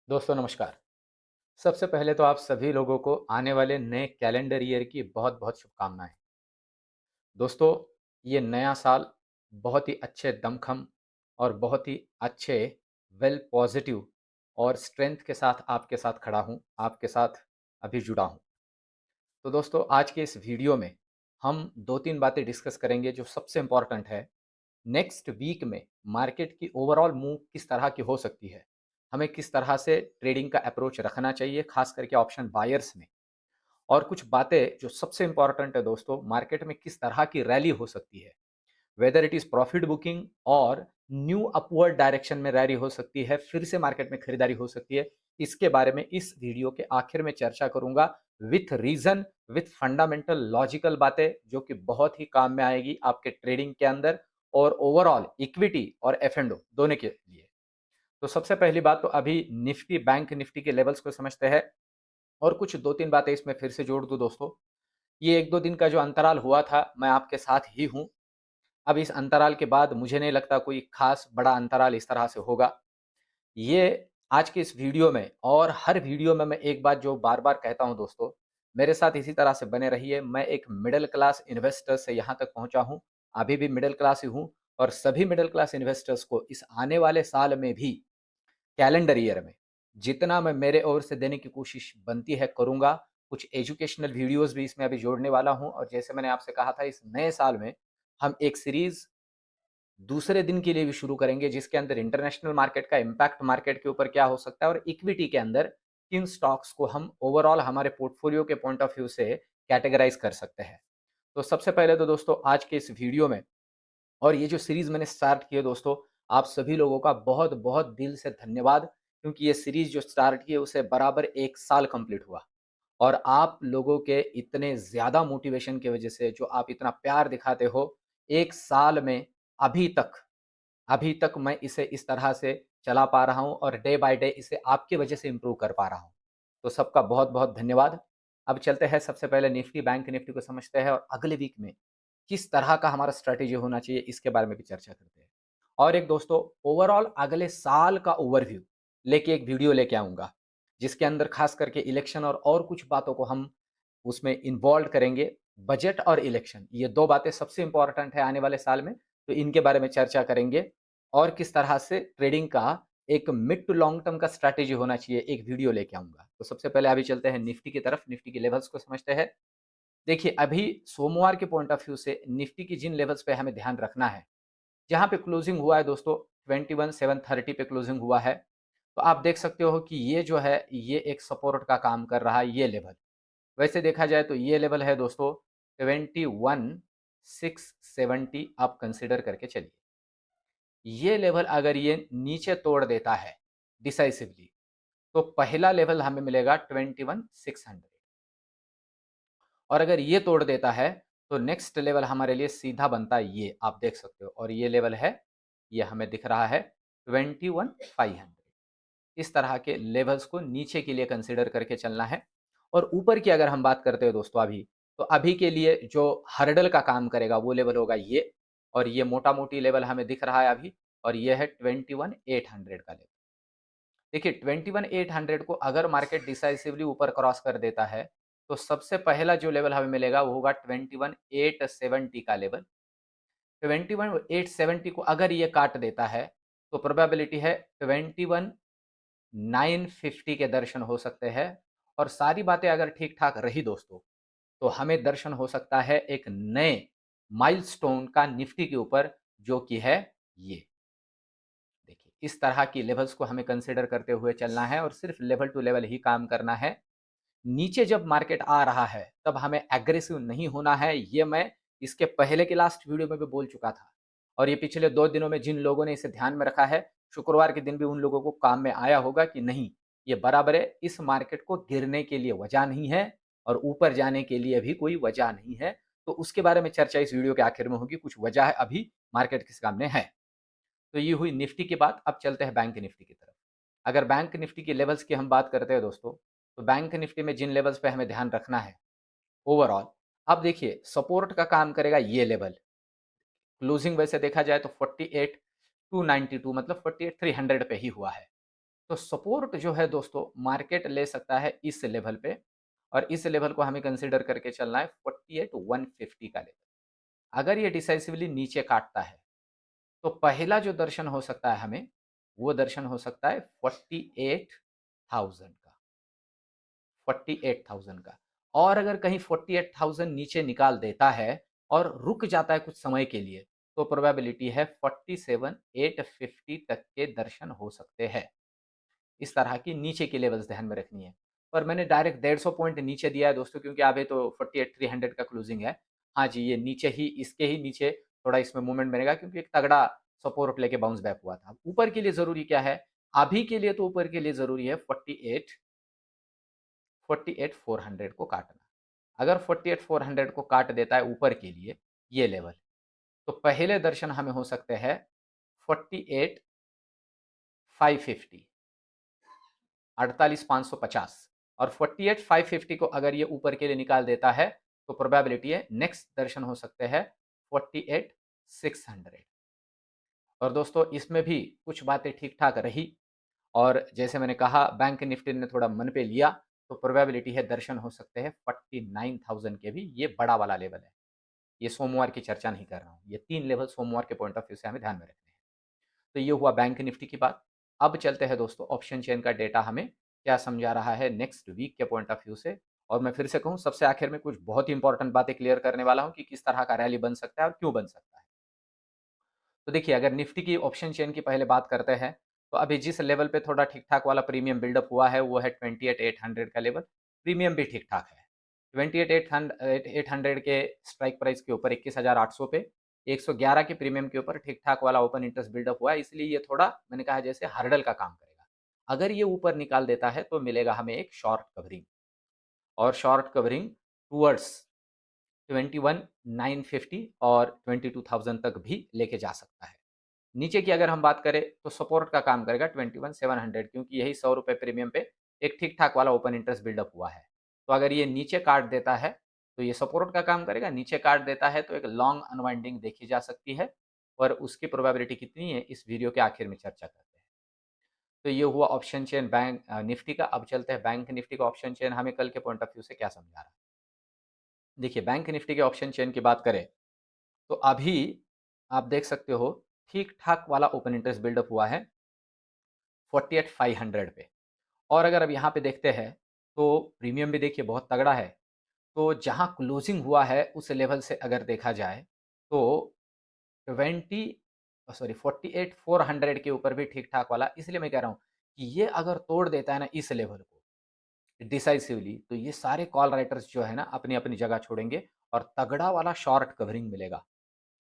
दोस्तों नमस्कार। सबसे पहले तो आप सभी लोगों को आने वाले नए कैलेंडर ईयर की बहुत-बहुत शुभकामनाएँ। दोस्तों, ये नया साल बहुत ही अच्छे दमख़म और बहुत ही अच्छे वेल पॉज़िटिव और स्ट्रेंथ के साथ आपके साथ खड़ा हूँ, आपके साथ अभी जुड़ा हूँ। तो दोस्तों आज के इस वीडियो में हम 2-3 बातें डिस्कस करेंगे जो सबसे इम्पोर्टेंट है। नेक्स्ट वीक में मार्केट की ओवरऑल मूव किस तरह की हो सकती है? हमें किस तरह से ट्रेडिंग का अप्रोच रखना चाहिए, ख़ास करके ऑप्शन बायर्स में? और कुछ बातें जो सबसे इम्पोर्टेंट है दोस्तों, मार्केट में किस तरह की रैली हो सकती है? Whether it is profit booking और न्यू अपवर्ड डायरेक्शन में रैली हो सकती है, फिर से मार्केट में खरीदारी हो सकती है। इसके बारे में इस वीडियो के आखिर में चर्चा करूँगा with reason, with fundamental logical बातें जो कि बहुत ही काम में आएगी आपके ट्रेडिंग के अंदर और ओवरऑल इक्विटी और एफ-एंड-ओ दोनों के लिए। तो सबसे पहली बात तो अभी निफ्टी, बैंक निफ्टी के लेवल्स को समझते हैं और कुछ 2-3 बातें इसमें फिर से जोड़ दूँ दोस्तों। ये 1-2 दिन का जो अंतराल हुआ था, मैं आपके साथ ही हूँ। अब इस अंतराल के बाद मुझे नहीं लगता कोई ख़ास बड़ा अंतराल इस तरह से होगा। ये आज के इस वीडियो में और हर वीडियो में मैं एक बात जो बार-बार कहता हूँ दोस्तों, मेरे साथ इसी तरह से बने रहिए। मैं एक मिडल क्लास इन्वेस्टर से यहाँ तक पहुँचा हूँ, अभी भी मिडल क्लास ही हूँ और सभी मिडल क्लास इन्वेस्टर्स को इस आने वाले साल में भी कैलेंडर ईयर में जितना मैं मेरे ओर से देने की कोशिश बनती है करूँगा। कुछ एजुकेशनल वीडियोज़ भी इसमें अभी जोड़ने वाला हूँ और जैसे मैंने आपसे कहा था इस नए साल में हम एक सीरीज़ दूसरे दिन के लिए भी शुरू करेंगे जिसके अंदर इंटरनेशनल मार्केट का इम्पैक्ट मार्केट के ऊपर क्या हो सकता है और इक्विटी के अंदर किन स्टॉक्स को हम ओवरऑल हमारे पोर्टफोलियो के पॉइंट ऑफ व्यू से कैटेगराइज़ कर सकते हैं। तो सबसे पहले तो दोस्तों आज के इस वीडियो में और ये जो सीरीज़ मैंने स्टार्ट की है दोस्तों, आप सभी लोगों का बहुत-बहुत दिल से धन्यवाद क्योंकि ये सीरीज़ जो स्टार्ट की है उसे बराबर 1 साल कंप्लीट हुआ और आप लोगों के इतने ज़्यादा मोटिवेशन की वज़ह से जो आप इतना प्यार दिखाते हो, 1 साल में अभी तक अभी तक मैं इसे इस तरह से चला पा रहा हूँ और डे बाय डे इसे आपकी वज़ह से इम्प्रूव कर पा रहा हूँ। तो सबका बहुत-बहुत धन्यवाद। अब चलते हैं सबसे पहले निफ्टी, बैंक निफ्टी को समझते हैं और अगले वीक में किस तरह का हमारा स्ट्रैटेजी होना चाहिए इसके बारे में भी चर्चा करते हैं। और एक दोस्तों ओवरऑल अगले साल का ओवरव्यू लेके एक वीडियो लेके आऊँगा, जिसके अंदर खास करके इलेक्शन और कुछ बातों को हम उसमें इन्वॉल्व करेंगे। बजट और इलेक्शन ये 2 बातें सबसे इम्पोर्टेंट है आने वाले साल में, तो इनके बारे में चर्चा करेंगे और किस तरह से ट्रेडिंग का एक मिड टू लॉन्ग टर्म का स्ट्रैटेजी होना चाहिए, एक वीडियो लेके आऊँगा। तो सबसे पहले अभी चलते हैं निफ्टी की तरफ, निफ्टी के लेवल्स को समझते हैं। देखिए, अभी सोमवार के पॉइंट ऑफ व्यू से निफ्टी की जिन लेवल्स पे हमें ध्यान रखना है, जहाँ पे क्लोजिंग हुआ है दोस्तों 21,730 पे क्लोजिंग हुआ है। तो आप देख सकते हो कि ये जो है, ये एक सपोर्ट का काम कर रहा है ये लेवल। वैसे देखा जाए तो ये लेवल है दोस्तों 21,670 आप कंसीडर करके चलिए। ये लेवल अगर ये नीचे तोड़ देता है डिसाइसिवली, तो पहला लेवल हमें मिलेगा 21,600 और अगर ये तोड़ देता है तो नेक्स्ट लेवल हमारे लिए सीधा बनता है ये आप देख सकते हो और ये लेवल है, ये हमें दिख रहा है 21,500। इस तरह के लेवल्स को नीचे के लिए कंसीडर करके चलना है और ऊपर की अगर हम बात करते हो दोस्तों अभी, तो अभी के लिए जो हर्डल का काम करेगा वो लेवल होगा ये और ये मोटा-मोटी लेवल हमें दिख रहा है अभी और ये है 21,800 का लेवल। देखिए 21,800 को अगर मार्केट डिसाइसिवली ऊपर क्रॉस कर देता है, तो सबसे पहला जो लेवल हमें मिलेगा वो होगा 21,870 का लेवल। 21,870 को अगर ये काट देता है, तो प्रोबेबिलिटी है 21,950 के दर्शन हो सकते हैं और सारी बातें अगर ठीक-ठाक रही दोस्तों, तो हमें दर्शन हो सकता है एक नए माइलस्टोन का निफ्टी के ऊपर जो कि है ये। देखिए, इस तरह की लेवल्स को हमें कंसीडर करते हुए चलना है और सिर्फ लेवल टू लेवल ही काम करना है। नीचे जब मार्केट आ रहा है, तब हमें एग्रेसिव नहीं होना है, ये मैं इसके पहले के लास्ट वीडियो में भी बोल चुका था और ये पिछले 2 दिनों में जिन लोगों ने इसे ध्यान में रखा है, शुक्रवार के दिन भी उन लोगों को काम में आया होगा कि नहीं, ये बराबर है, इस मार्केट को गिरने के लिए वजह नहीं है और ऊपर जाने के लिए भी कोई वजह नहीं है। तो उसके बारे में चर्चा इस वीडियो के आखिर में होगी, कुछ वजह है अभी मार्केट के सामने है। तो ये हुई निफ्टी की बात, अब चलते हैं बैंक निफ्टी की तरफ। अगर बैंक निफ्टी के लेवल्स की हम बात करते हैं दोस्तों, तो बैंक निफ्टी में जिन लेवल्स पे हमें ध्यान रखना है ओवरऑल, अब देखिए सपोर्ट का काम करेगा ये लेवल। क्लोजिंग वैसे देखा जाए तो 48,292 मतलब 48,300 पे ही हुआ है। तो सपोर्ट जो है दोस्तों मार्केट ले सकता है इस लेवल पे, और इस लेवल को हमें कंसीडर करके चलना है 48,150 का लेवल। अगर ये डिसाइसिवली नीचे काटता है तो पहला जो दर्शन हो सकता है हमें, वो दर्शन हो सकता है 48,000 का, 48,000 का। और अगर कहीं 48,000 नीचे निकाल देता है और रुक जाता है कुछ समय के लिए, तो प्रोबेबिलिटी है 47,850 तक के दर्शन हो सकते हैं। इस तरह की नीचे की लेवल्स ध्यान में रखनी है। पर मैंने डायरेक्ट 150 पॉइंट नीचे दिया है दोस्तों, क्योंकि अभी तो 48,300 का क्लोजिंग है। हाँ जी, ये नीचे ही, इसके ही नीचे थोड़ा इसमें मूवमेंट बनेगा, क्योंकि एक तगड़ा सपोर्ट लेके बाउंस बैक हुआ था। ऊपर के लिए ज़रूरी क्या है? अभी के लिए तो ऊपर के लिए ज़रूरी है 48,400 को काटना। अगर 48,400 को काट देता है ऊपर के लिए ये लेवल, तो पहले दर्शन हमें हो सकते हैं 48,550, 48,550। और 48,550 को अगर ये ऊपर के लिए निकाल देता है, तो प्रोबेबिलिटी है नेक्स्ट दर्शन हो सकते हैं 48,600। और दोस्तों इसमें भी कुछ बातें ठीक ठाक रही, और जैसे मैंने कहा बैंक निफ्टी ने थोड़ा मन पे लिया, तो प्रोबेबिलिटी है दर्शन हो सकते हैं 49,000 के भी। ये बड़ा वाला लेवल है, ये सोमवार की चर्चा नहीं कर रहा हूँ, ये 3 लेवल सोमवार के पॉइंट ऑफ व्यू से हमें ध्यान में रखने हैं। तो ये हुआ बैंक निफ्टी की बात। अब चलते हैं दोस्तों ऑप्शन चेन का डेटा हमें क्या समझा रहा है नेक्स्ट वीक के पॉइंट ऑफ व्यू से। और मैं फिर से कहूँ, सबसे आखिर में कुछ बहुत ही इंपॉर्टेंट बातें क्लियर करने वाला हूँ कि किस तरह का रैली बन सकता है और क्यों बन सकता है। तो देखिए, अगर निफ्टी की ऑप्शन चेन की पहले बात करते हैं, तो अभी जिस लेवल पे थोड़ा ठीक ठाक वाला प्रीमियम बिल्डअप हुआ है वो है 28,800 का लेवल। प्रीमियम भी ठीक ठाक है, 28,800 के स्ट्राइक प्राइस के ऊपर 21,800 पे 111 के प्रीमियम के ऊपर ठीक ठाक वाला ओपन इंटरेस्ट बिल्डअप हुआ है, इसलिए ये थोड़ा, मैंने कहा जैसे हर्डल का काम करेगा। अगर ये ऊपर निकाल देता है तो मिलेगा हमें एक शॉर्ट कवरिंग, और शॉर्ट कवरिंग टूवर्ड्स 21,950 और 22,000 तक भी लेके जा सकता है। नीचे की अगर हम बात करें तो सपोर्ट का काम करेगा 21,700, क्योंकि यही 100 रुपये प्रीमियम पे एक ठीक ठाक वाला ओपन इंटरेस्ट बिल्डअप हुआ है। तो अगर ये नीचे काट देता है तो ये सपोर्ट का काम करेगा, नीचे काट देता है तो एक लॉन्ग अनवाइंडिंग देखी जा सकती है, और उसकी प्रोबेबिलिटी कितनी है इस वीडियो के आखिर में चर्चा करते हैं। तो ये हुआ ऑप्शन चेन बैंक निफ्टी का। अब चलते हैं बैंक निफ्टी का ऑप्शन चेन हमें कल के पॉइंट ऑफ व्यू से क्या समझा रहा है। देखिए, बैंक निफ्टी के ऑप्शन चेन की बात करें तो अभी आप देख सकते हो ठीक ठाक वाला ओपन इंटरेस्ट बिल्डअप हुआ है 48,500 पे। और अगर अब यहाँ पे देखते हैं तो प्रीमियम भी देखिए बहुत तगड़ा है। तो जहाँ क्लोजिंग हुआ है उस लेवल से अगर देखा जाए तो 48,400 के ऊपर भी ठीक ठाक वाला, इसलिए मैं कह रहा हूँ कि ये अगर तोड़ देता है ना इस लेवल को डिसाइसिवली, तो ये सारे कॉल राइटर्स जो है ना अपनी अपनी जगह छोड़ेंगे और तगड़ा वाला शॉर्ट कवरिंग मिलेगा,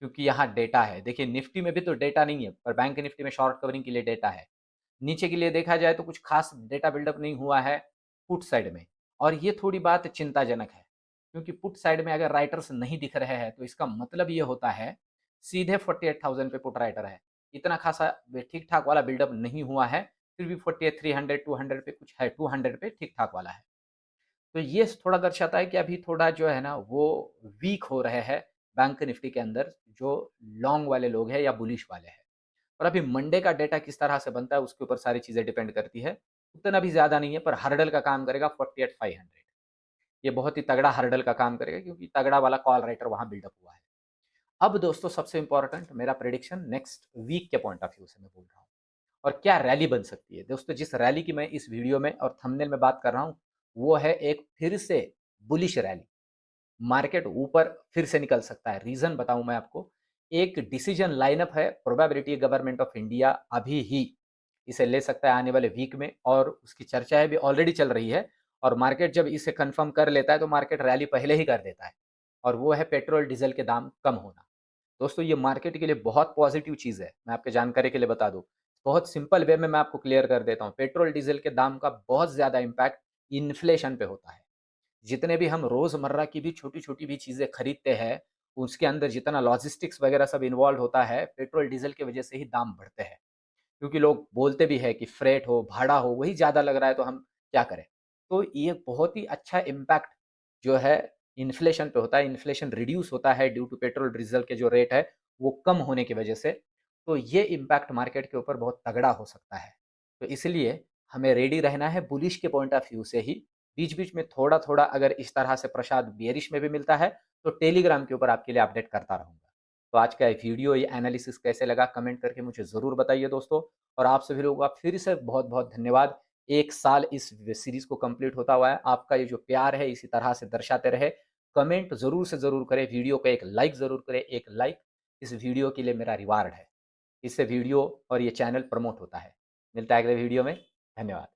क्योंकि यहाँ डेटा है। देखिए, निफ्टी में भी तो डेटा नहीं है, पर बैंक निफ्टी में शॉर्ट कवरिंग के लिए डेटा है। नीचे के लिए देखा जाए तो कुछ खास डेटा बिल्डअप नहीं हुआ है पुट साइड में, और ये थोड़ी बात चिंताजनक है, क्योंकि पुट साइड में अगर राइटर्स नहीं दिख रहे हैं तो इसका मतलब ये होता है सीधे 48,000 पे पुट राइटर है। इतना खासा ठीक ठाक वाला बिल्डअप नहीं हुआ है, फिर भी 48,300 200 पे कुछ है, 200 पे ठीक ठाक वाला है। तो ये थोड़ा दर्शाता है कि अभी थोड़ा जो है ना वो वीक हो रहे हैं बैंक निफ्टी के अंदर जो लॉन्ग वाले लोग हैं या बुलिश वाले हैं। और अभी मंडे का डेटा किस तरह से बनता है उसके ऊपर सारी चीज़ें डिपेंड करती है। उतना भी ज़्यादा नहीं है, पर हर्डल का काम करेगा 48,500। ये बहुत ही तगड़ा हर्डल का काम करेगा, क्योंकि तगड़ा वाला कॉल राइटर वहाँ बिल्डअप हुआ है। अब दोस्तों सबसे इंपॉर्टेंट मेरा प्रेडिक्शन नेक्स्ट वीक के पॉइंट ऑफ व्यू से मैं बोल रहा हूँ, और क्या रैली बन सकती है। दोस्तों जिस रैली की मैं इस वीडियो में और थंबनेल में बात कर रहा हूँ वो है एक फिर से बुलिश रैली। मार्केट ऊपर फिर से निकल सकता है। रीज़न बताऊँ मैं आपको, एक डिसीजन लाइनअप है, प्रोबेबिलिटी गवर्नमेंट ऑफ इंडिया अभी ही इसे ले सकता है आने वाले वीक में, और उसकी चर्चाएँ भी ऑलरेडी चल रही है। और मार्केट जब इसे कन्फर्म कर लेता है तो मार्केट रैली पहले ही कर देता है, और वो है पेट्रोल डीजल के दाम कम होना। दोस्तों ये मार्केट के लिए बहुत पॉजिटिव चीज़ है, मैं आपके जानकारी के लिए बता दूँ। बहुत सिंपल वे में मैं आपको क्लियर कर देता हूँ, पेट्रोल डीजल के दाम का बहुत ज़्यादा इम्पैक्ट इन्फ्लेशन पे होता है। जितने भी हम रोज़मर्रा की भी छोटी-छोटी भी चीज़ें खरीदते हैं, उसके अंदर जितना लॉजिस्टिक्स वगैरह सब इन्वॉल्व होता है, पेट्रोल डीजल की वजह से ही दाम बढ़ते हैं। क्योंकि लोग बोलते भी हैं कि फ्रेट हो, भाड़ा हो, वही ज़्यादा लग रहा है तो हम क्या करें? तो ये बहुत ही अच्छा इम्पैक्ट जो है इन्फ्लेशन पे होता है, इन्फ्लेशन रिड्यूस होता है ड्यू टू पेट्रोल डीजल के जो रेट है, वो कम होने की वजह से। तो ये इम्पैक्ट मार्केट के ऊपर बहुत तगड़ा हो सकता है। तो इसलिए हमें रेडी रहना है बुलिश के पॉइंट ऑफ व्यू से ही। बीच-बीच में थोड़ा-थोड़ा अगर इस तरह से प्रसाद बेयरिश में भी मिलता है, तो टेलीग्राम के ऊपर आपके लिए अपडेट करता रहूँगा। तो आज का ये वीडियो, ये एनालिसिस कैसे लगा कमेंट करके मुझे ज़रूर बताइए दोस्तों। और आप सभी लोगों का फिर से बहुत-बहुत धन्यवाद। 1 साल इस सीरीज़ को कंप्लीट होता हुआ है। आपका ये जो प्यार है इसी तरह से दर्शाते रहे। कमेंट ज़रूर से ज़रूर करें, वीडियो को एक लाइक ज़रूर करें। एक लाइक इस वीडियो के लिए मेरा रिवार्ड है। इससे वीडियो और ये चैनल प्रमोट होता है। मिलता है अगले वीडियो में। धन्यवाद।